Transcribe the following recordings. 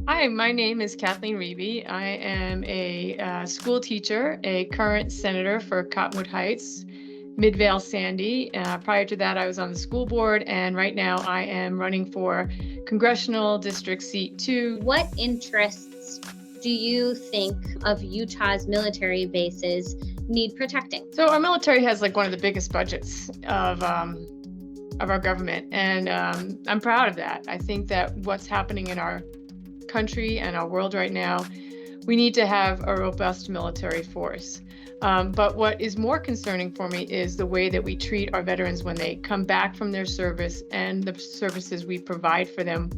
Hi, my name is Kathleen Riebe. I am a school teacher, a current senator for Cottonwood Heights, Midvale Sandy. Prior to that, I was on the school board, and right now I am running for Congressional District Seat 2. What interests do you think of Utah's military bases need protecting? So our military has like one of the biggest budgets of our government, and I'm proud of that. I think that what's happening in our country and our world right now, we need to have a robust military force. But what is more concerning for me is the way that we treat our veterans when they come back from their service and the services we provide for them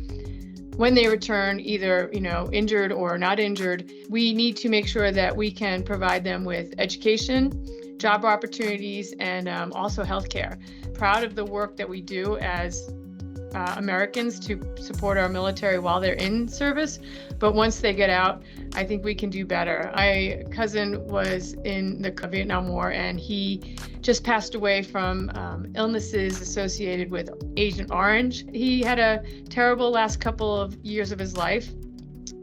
when they return, either injured or not injured. We need to make sure that we can provide them with education, job opportunities, and also healthcare. Proud of the work that we do as Americans to support our military while they're in service, but once they get out, I think we can do better. My cousin was in the Vietnam War, and he just passed away from illnesses associated with Agent Orange. He had a terrible last couple of years of his life.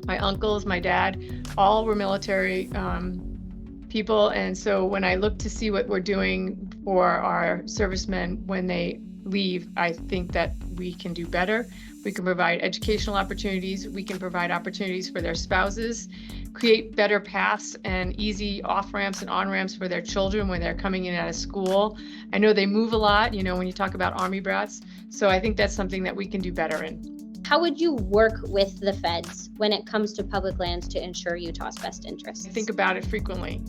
My uncles, my dad, all were military people, and so when I look to see what we're doing for our servicemen when they leave, I think that we can do better. We can provide educational opportunities. We can provide opportunities for their spouses, create better paths and easy off-ramps and on-ramps for their children when they're coming in out of school. I know they move a lot, when you talk about Army brats. So I think that's something that we can do better in. How would you work with the feds when it comes to public lands to ensure Utah's best interests? I think about it frequently.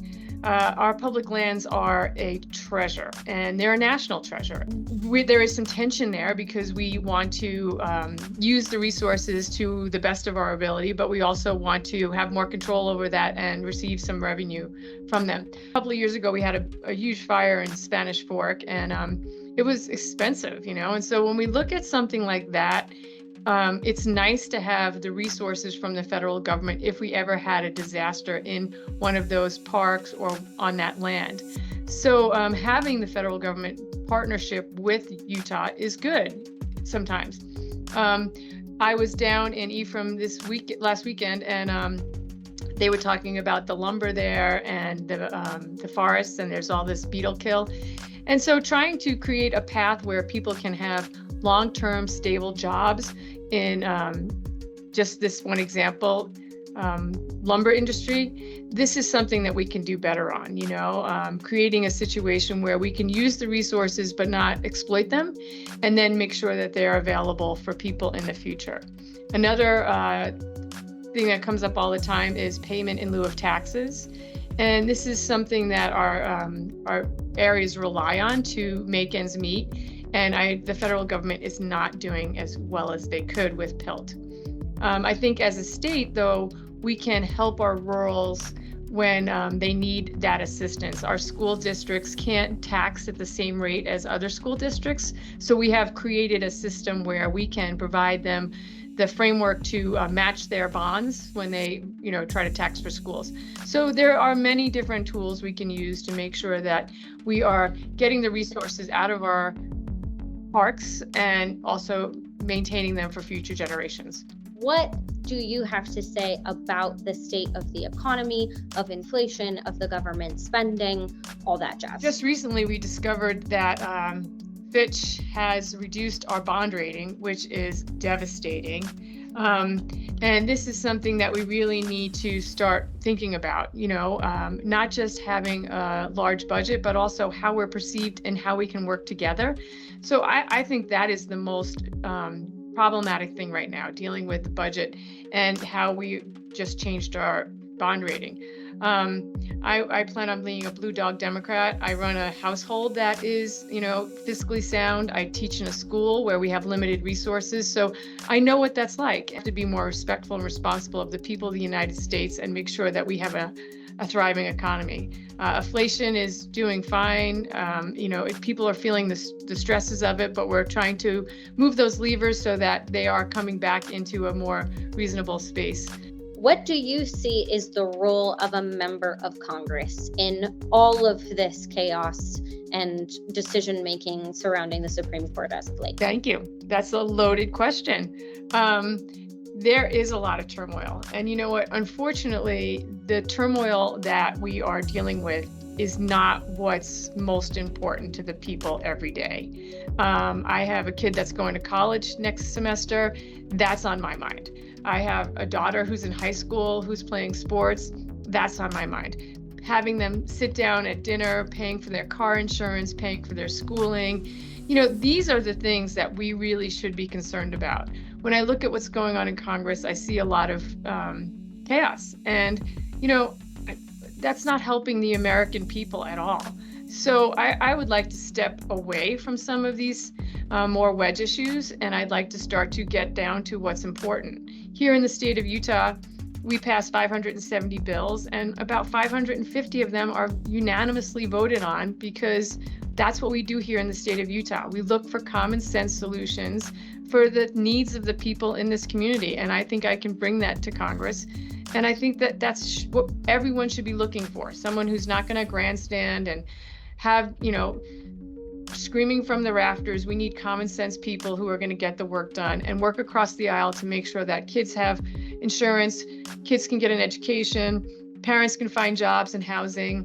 Our public lands are a treasure, and they're a national treasure. There is some tension there because we want to use the resources to the best of our ability, but we also want to have more control over that and receive some revenue from them. A couple of years ago, we had a huge fire in Spanish Fork, and it was expensive, and so when we look at something like that, it's nice to have the resources from the federal government if we ever had a disaster in one of those parks or on that land. So having the federal government partnership with Utah is good sometimes. I was down in Ephraim last weekend, and they were talking about the lumber there and the forests, and there's all this beetle kill. And so trying to create a path where people can have long-term stable jobs in just this one example, lumber industry. This is something that we can do better on, creating a situation where we can use the resources but not exploit them, and then make sure that they're available for people in the future. Another thing that comes up all the time is payment in lieu of taxes. And this is something that our areas rely on to make ends meet. And the federal government is not doing as well as they could with PILT. I think as a state, though, we can help our rurals when they need that assistance. Our school districts can't tax at the same rate as other school districts. So we have created a system where we can provide them the framework to match their bonds when they, try to tax for schools. So there are many different tools we can use to make sure that we are getting the resources out of our parks and also maintaining them for future generations. What do you have to say about the state of the economy, of inflation, of the government spending, all that jazz? Just recently, we discovered that Fitch has reduced our bond rating, which is devastating. And this is something that we really need to start thinking about, not just having a large budget, but also how we're perceived and how we can work together. So I think that is the most problematic thing right now, dealing with the budget and how we just changed our bond rating. I plan on being a Blue Dog Democrat. I run a household that is, fiscally sound. I teach in a school where we have limited resources. So I know what that's like. I have to be more respectful and responsible of the people of the United States and make sure that we have a thriving economy. Inflation is doing fine. If people are feeling the stresses of it, but we're trying to move those levers so that they are coming back into a more reasonable space. What do you see is the role of a member of Congress in all of this chaos and decision-making surrounding the Supreme Court as of late? Thank you. That's a loaded question. there is a lot of turmoil. And you know what? Unfortunately, the turmoil that we are dealing with is not what's most important to the people every day. I have a kid that's going to college next semester. That's on my mind. I have a daughter who's in high school who's playing sports. That's on my mind. Having them sit down at dinner, paying for their car insurance, paying for their schooling. These are the things that we really should be concerned about. When I look at what's going on in Congress, I see a lot of chaos. And, that's not helping the American people at all. So I would like to step away from some of these more wedge issues, and I'd like to start to get down to what's important. Here in the state of Utah, we passed 570 bills, and about 550 of them are unanimously voted on because that's what we do here in the state of Utah. We look for common sense solutions for the needs of the people in this community, and I think I can bring that to Congress. And I think that that's what everyone should be looking for. Someone who's not going to grandstand and have, screaming from the rafters. We need common sense people who are going to get the work done and work across the aisle to make sure that kids have insurance, kids can get an education, parents can find jobs and housing,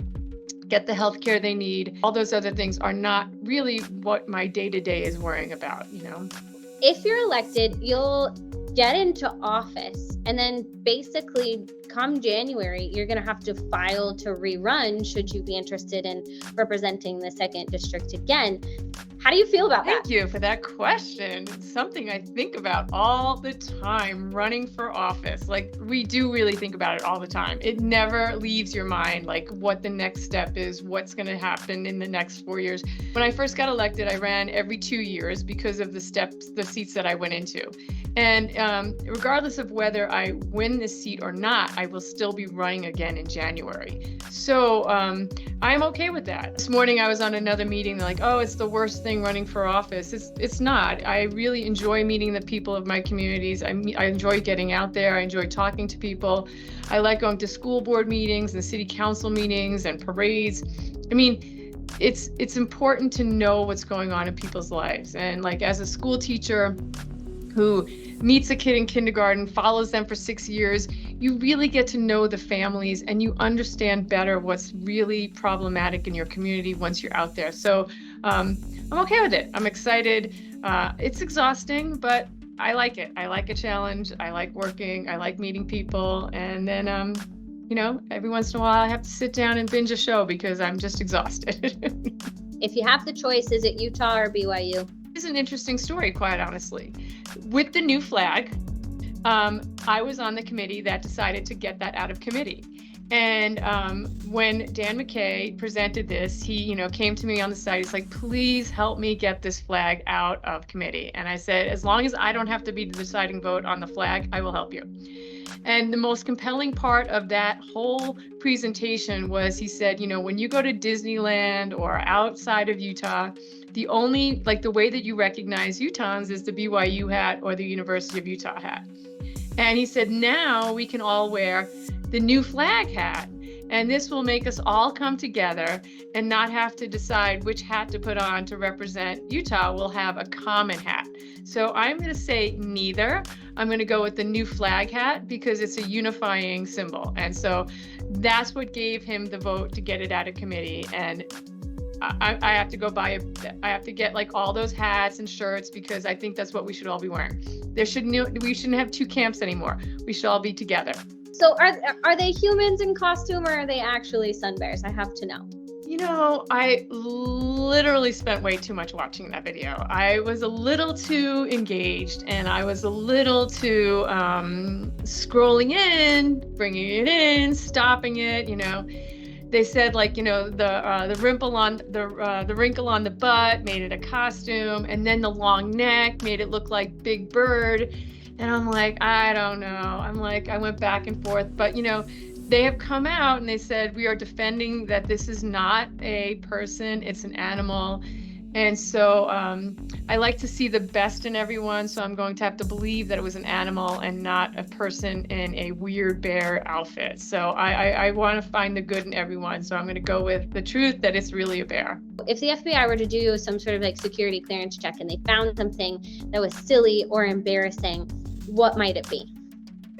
get the health care they need. All those other things are not really what my day-to-day is worrying about, If you're elected, you'll get into office, and then basically come January, you're going to have to file to rerun should you be interested in representing the 2nd District again. How do you feel about that? Thank you for that question. It's something I think about all the time, running for office. Like, we do really think about it all the time. It never leaves your mind, like what the next step is, what's going to happen in the next 4 years. When I first got elected, I ran every 2 years because of the seats that I went into. And regardless of whether I win this seat or not, I will still be running again in January. So I'm okay with that. This morning I was on another meeting. They're like, oh, it's the worst thing running for office. It's not. I really enjoy meeting the people of my communities. I enjoy getting out there. I enjoy talking to people. I like going to school board meetings and city council meetings and parades. I mean, it's important to know what's going on in people's lives. And like, as a school teacher who meets a kid in kindergarten, follows them for 6 years, you really get to know the families and you understand better what's really problematic in your community once you're out there. So I'm okay with it. I'm excited. It's exhausting, but I like it. I like a challenge. I like working. I like meeting people. And then, every once in a while I have to sit down and binge a show because I'm just exhausted. If you have the choice, is it Utah or BYU? It's an interesting story, quite honestly. With the new flag, I was on the committee that decided to get that out of committee. And when Dan McKay presented this, he, came to me on the side. He's like, please help me get this flag out of committee. And I said, as long as I don't have to be the deciding vote on the flag, I will help you. And the most compelling part of that whole presentation was he said, when you go to Disneyland or outside of Utah, the only, the way that you recognize Utahns is the BYU hat or the University of Utah hat. And he said, now we can all wear the new flag hat. And this will make us all come together and not have to decide which hat to put on to represent Utah. We'll have a common hat. So I'm going to say neither. I'm going to go with the new flag hat because it's a unifying symbol. And so that's what gave him the vote to get it out of committee. And I have to go buy I have to get all those hats and shirts because I think that's what we should all be wearing. We shouldn't have two camps anymore. We should all be together. So are they humans in costume or are they actually sun bears? I have to know. I literally spent way too much watching that video. I was a little too engaged and I was a little too scrolling in, bringing it in, stopping it, They said the wrinkle on the butt made it a costume, and then the long neck made it look like Big Bird. And I'm like, I don't know. I went back and forth, but they have come out and they said we are defending that this is not a person, it's an animal. And so I like to see the best in everyone, so I'm going to have to believe that it was an animal and not a person in a weird bear outfit. So I want to find the good in everyone, so I'm going to go with the truth that it's really a bear. If the FBI were to do some sort of security clearance check and they found something that was silly or embarrassing, what might it be?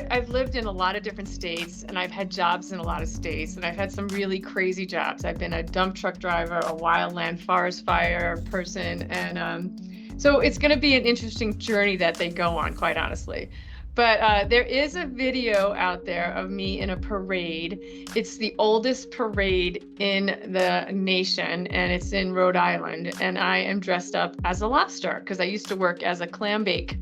I've lived in a lot of different states, and I've had jobs in a lot of states, and I've had some really crazy jobs. I've been a dump truck driver, a wildland forest fire person, and so it's going to be an interesting journey that they go on, quite honestly. But there is a video out there of me in a parade. It's the oldest parade in the nation, and it's in Rhode Island. And I am dressed up as a lobster because I used to work as a clam bake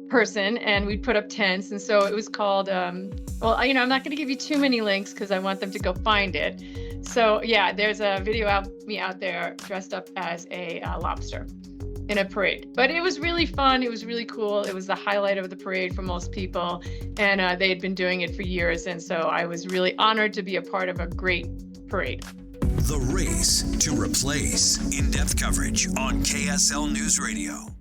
person, and we'd put up tents. And so it was called, well, you know, I'm not going to give you too many links because I want them to go find it. So yeah, there's a video of me out there dressed up as a lobster in a parade. But it was really fun. It was really cool. It was the highlight of the parade for most people. And they had been doing it for years. And so I was really honored to be a part of a great parade. The Race to Replace. In-depth coverage on KSL News Radio.